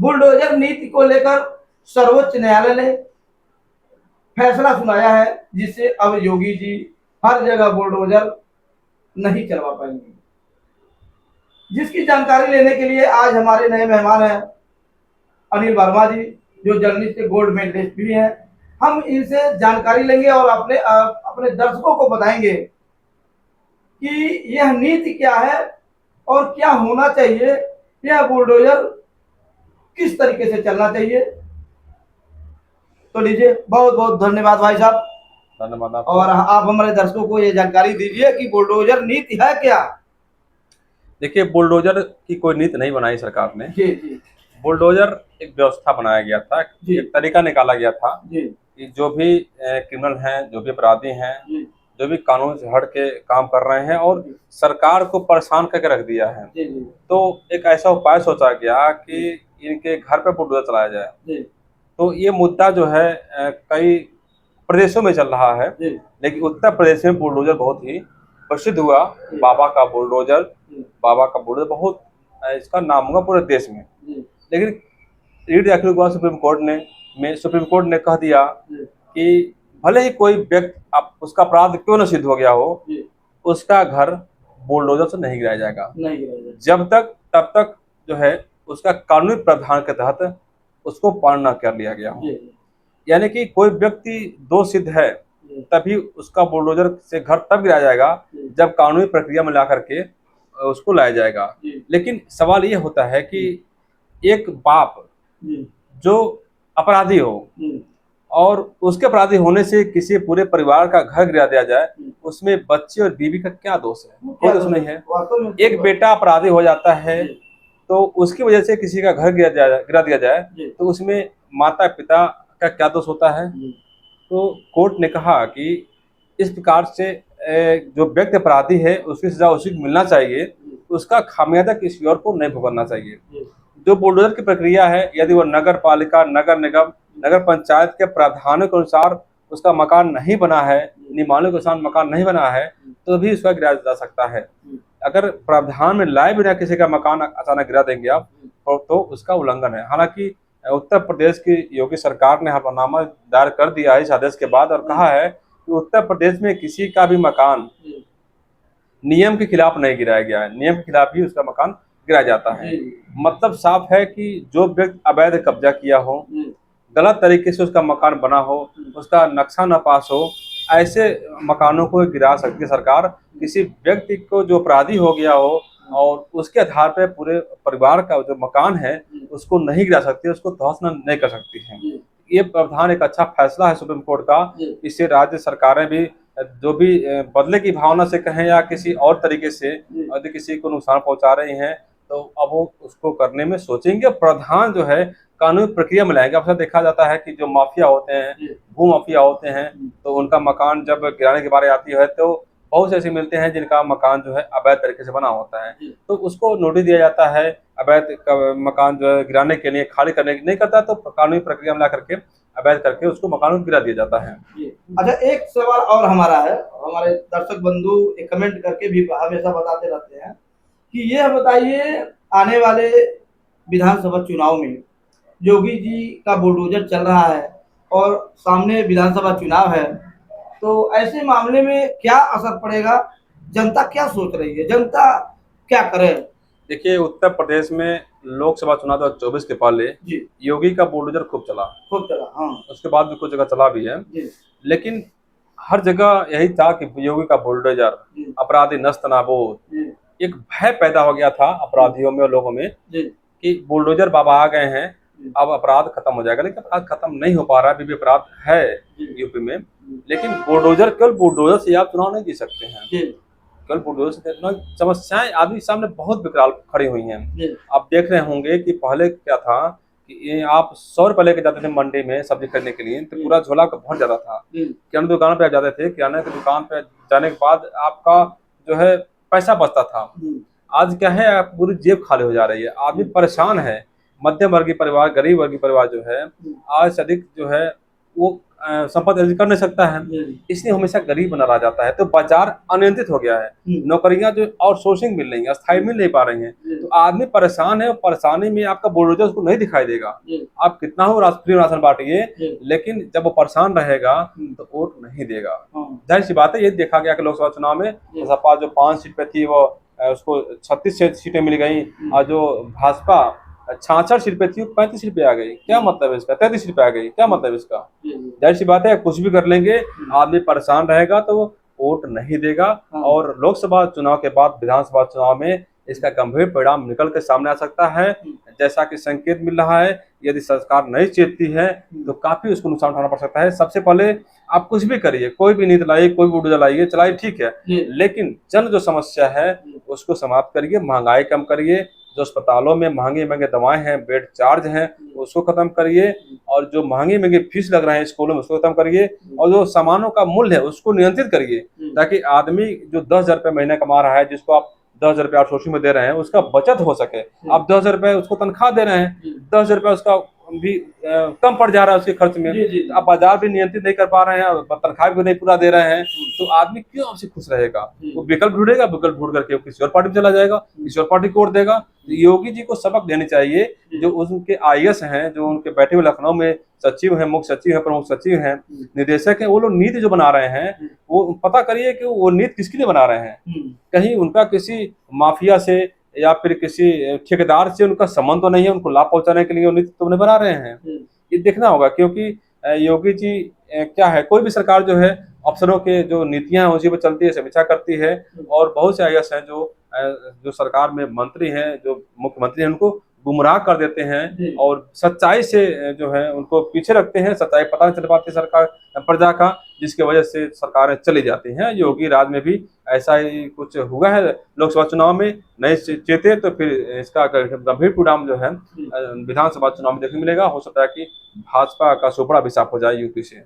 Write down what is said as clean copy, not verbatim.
Bulldozer नीति को लेकर सर्वोच्च न्यायालय ने फैसला सुनाया है, जिससे अब योगी जी हर जगह बुलडोजर नहीं चलवा पाएंगे। जिसकी जानकारी लेने के लिए आज हमारे नए मेहमान हैं अनिल वर्मा जी, जो जर्नलिस्ट के गोल्ड मेडलिस्ट भी हैं। हम इनसे जानकारी लेंगे और अपने दर्शकों को बताएंगे कि यह नीति क्या है और क्या होना चाहिए, यह बुलडोजर किस तरीके से चलना चाहिए। तो लीजिए, बहुत बहुत धन्यवाद भाई साहब। धन्यवाद। और आप हमारे दर्शकों को ये जानकारी दीजिए कि बुलडोजर नीति है क्या। देखिए, बुलडोजर की कोई नीति नहीं बनाई सरकार ने। जी जी। बुलडोजर एक व्यवस्था बनाया गया था, एक तरीका निकाला गया था जी। कि जो भी क्रिमिनल हैं, जो भी अपराधी हैं, जो भी कानून से हट के काम कर रहे हैं और सरकार को परेशान करके रख दिया है, तो एक ऐसा उपाय सोचा गया कि इनके घर पे बुलडोजर चलाया जाए। तो ये मुद्दा जो है कई प्रदेशों में चल रहा है, लेकिन उत्तर प्रदेश में बुलडोजर बहुत ही प्रसिद्ध हुआ। बाबा का बुलडोजर बहुत इसका नाम हुआ पूरे देश में। लेकिन रीट दाखिल हुआ सुप्रीम कोर्ट ने कह दिया कि भले ही कोई व्यक्ति उसका अपराध क्यों न सिद्ध हो गया हो, उसका घर बुलडोजर से नहीं गिराया जाएगा जब तक तब तक जो है उसका कानूनी प्रावधान के तहत उसको पालन न कर लिया गया हो। यानी कि कोई व्यक्ति दोष सिद्ध है तभी उसका बुलडोजर से घर तब गिराया जाएगा जब कानूनी प्रक्रिया में ला करके उसको लाया जाएगा। लेकिन सवाल ये होता है कि एक बाप जो अपराधी हो और उसके अपराधी होने से किसी पूरे परिवार का घर गिरा दिया जाए, उसमें बच्चे और बीवी का क्या दोष है? कोई दोष नहीं है। एक बेटा अपराधी हो जाता है तो उसकी वजह से किसी का घर गिरा दिया जाए तो उसमें माता पिता का क्या दोष होता है? तो कोर्ट ने कहा कि इस प्रकार से जो व्यक्ति अपराधी है उसकी सजा उसी को मिलना चाहिए, उसका खामियाजा किसी और को नहीं भुगतना चाहिए। जो बुलडोजर की प्रक्रिया है, यदि वो नगर पालिका, नगर निगम, नगर पंचायत के प्रावधानों के अनुसार उसका मकान नहीं बना है, नियमावली के अनुसार मकान नहीं बना है, तो भी उसका गिराया जा सकता है। अगर प्रावधान में लाए बिना किसी का मकान अचानक गिरा देंगे आप तो उसका उल्लंघन है। हालांकि उत्तर प्रदेश की योगी सरकार ने हलफनामा दायर कर दिया है इस आदेश के बाद और कहा है कि उत्तर प्रदेश में किसी का भी मकान नियम के खिलाफ नहीं गिराया गया है, नियम के खिलाफ ही उसका मकान गिराया जाता है। मतलब साफ है कि जो व्यक्ति अवैध कब्जा किया हो, गलत तरीके से उसका मकान बना हो, उसका नक्शा न पास हो, ऐसे मकानों को गिरा सकती है सरकार। किसी व्यक्ति को जो अपराधी हो गया हो और उसके आधार पर पूरे परिवार का जो मकान है उसको नहीं गिरा सकती, उसको ध्वस्त नहीं कर सकती है। ये प्रावधान एक अच्छा फैसला है सुप्रीम कोर्ट का। इससे राज्य सरकारें भी जो भी बदले की भावना से कहें या किसी और तरीके से यदि किसी को नुकसान पहुंचा रही हैं तो अब वो उसको करने में सोचेंगे। प्रावधान जो है कानूनी प्रक्रिया में लाएंगे। अक्सर देखा जाता है कि जो माफिया होते हैं, भू माफिया होते हैं, तो उनका मकान जब गिराने की बारी आती है तो बहुत से ऐसे मिलते हैं जिनका मकान जो है अवैध तरीके से बना होता है, तो उसको नोटिस दिया जाता है। अवैध मकान जो है गिराने के लिए, खाली करने नहीं करता तो कानूनी प्रक्रिया में ला करके अवैध करके उसको मकान गिरा दिया जाता है। अच्छा, एक सवाल और हमारा है, हमारे दर्शक बंधु एक कमेंट करके भी हमेशा बताते रहते हैं कि ये बताइए, आने वाले विधानसभा चुनाव में योगी जी का बुलडोजर चल रहा है और सामने विधानसभा चुनाव है, तो ऐसे मामले में क्या असर पड़ेगा? जनता क्या सोच रही है, जनता क्या करे? देखिए, उत्तर प्रदेश में लोकसभा चुनाव 2024 के पहले योगी का बुलडोजर खूब चला। हाँ। उसके बाद भी कुछ जगह चला भी है, लेकिन हर जगह यही था कि योगी का बुलडोजर, अपराधी नस्त नाबूद। एक भय पैदा हो गया था अपराधियों में और लोगों में कि बुलडोजर बाबा आ गए हैं, अब अपराध खत्म हो जाएगा। लेकिन अपराध खत्म नहीं हो पा रहा है, अभी भी अपराध है यूपी में। लेकिन बुलडोजर, केवल बुलडोजर से आप चुनाव नहीं जीत सकते हैं। कल बुलडोजर से समस्याएं आदमी सामने बहुत विकराल खड़ी हुई हैं। आप देख रहे होंगे कि पहले क्या था कि आप 100 रुपए लेके जाते थे मंडी में सब्जी खरीदने के लिए, तो पूरा झोला का बहुत ज्यादा था। किराना दुकान पे आप जाते थे, किराना की दुकान पे जाने के बाद आपका जो है पैसा बचता था। आज क्या है, आप पूरी जेब खाली हो जा रही है, आदमी परेशान है। मध्यम वर्गीय परिवार, गरीब वर्गीय परिवार जो है आज से अधिक जो है वो संपत्ति अर्जित कर नहीं सकता है, इसलिए हमेशा गरीब बना रह जाता है। तो बाजार अनियंत्रित हो गया है, नौकरियां जो आउटसोर्सिंग मिल रही हैं, अस्थायी मिल नहीं पा रही हैं, तो आदमी परेशान है। और परेशानी में आपका बुलडोजर उसको नहीं दिखाई देगा। आप कितना हो फ्री राशन बांटिए, लेकिन जब वो परेशान रहेगा तो वोट नहीं देगा। जाहिर सी बात है, ये देखा गया कि लोकसभा चुनाव में सपा जो 5 सीट पे थी वो उसको 36 सीटें मिल गई, और जो भाजपा 66 सीट पे थी 35 सीट पे आ गई। क्या मतलब है इसका? 33 सीट पे आ गई, क्या मतलब इसका? जाहिर सी बात है, कुछ भी कर लेंगे, आदमी परेशान रहेगा तो वो वोट नहीं देगा। और लोकसभा चुनाव के बाद विधानसभा चुनाव में इसका गंभीर परिणाम निकल के सामने आ सकता है, जैसा कि संकेत मिल रहा है। यदि सरकार नहीं चेतती है तो काफी उसको नुकसान उठाना पड़ सकता है। सबसे पहले आप कुछ भी करिए, कोई भी नीति लाइए, कोई भी बुलडोजर लाइए, चलाइए, ठीक है, लेकिन जन जो समस्या है उसको समाप्त करिए, महंगाई कम करिए, जो अस्पतालों में महंगी महंगे दवाएं हैं, बेड चार्ज हैं, उसको खत्म करिए, और जो महंगी महंगी फीस लग रहे हैं स्कूलों में उसको खत्म करिए, और जो सामानों का मूल्य है उसको नियंत्रित करिए, ताकि आदमी जो 10,000 रुपये महीने कमा रहा है, जिसको आप 10,000 रुपये आउटसोर्सिंग में दे रहे हैं, उसका बचत हो सके। आप 10,000 रुपये उसको तनख्वाह दे रहे हैं, 10,000 रुपये उसका भी कम पड़ जा रहा है उसके खर्च में। आप बाजार भी नियंत्रित नहीं कर पा रहे हैं, तनख्वाह भी नहीं पूरा दे रहे हैं, तो आदमी क्यों आपसे खुश रहेगा? वो विकल्प ढूंढेगा, विकल्प ढूंढ करके वो किसी और पार्टी में चला जाएगा, किसी और पार्टी को वोट देगा। योगी जी को सबक देनी चाहिए, जो उनके आईएएस हैं, जो उनके बैठे हुए लखनऊ में सचिव हैं, मुख्य सचिव हैं, प्रमुख सचिव हैं, निदेशक हैं, वो लोग नीति जो बना रहे हैं, वो पता करिए कि वो नीति किसके लिए बना रहे हैं। कहीं उनका किसी माफिया से या फिर किसी ठेकेदार से उनका संबंध तो नहीं है, उनको लाभ पहुंचाने के लिए वो नीति तो नहीं बना रहे हैं। ये देखना होगा, क्योंकि योगी जी क्या है, कोई भी सरकार जो है अफसरों के जो नीतियां हैं उसी पर चलती है, समीक्षा करती है, और बहुत से आईएएस हैं जो सरकार में मंत्री हैं, जो मुख्यमंत्री हैं, उनको गुमराह कर देते हैं और सच्चाई से जो है उनको पीछे रखते हैं। सच्चाई पता नहीं चल पाती सरकार प्रजा का, जिसकी वजह से सरकारें चली जाती हैं। योगी राज में भी ऐसा ही कुछ हुआ है। लोकसभा चुनाव में नहीं चेते तो फिर इसका गंभीर परिणाम जो है विधानसभा चुनाव में देखने मिलेगा। हो सकता है कि भाजपा का सुपड़ा भी साफ हो जाए यूपी से।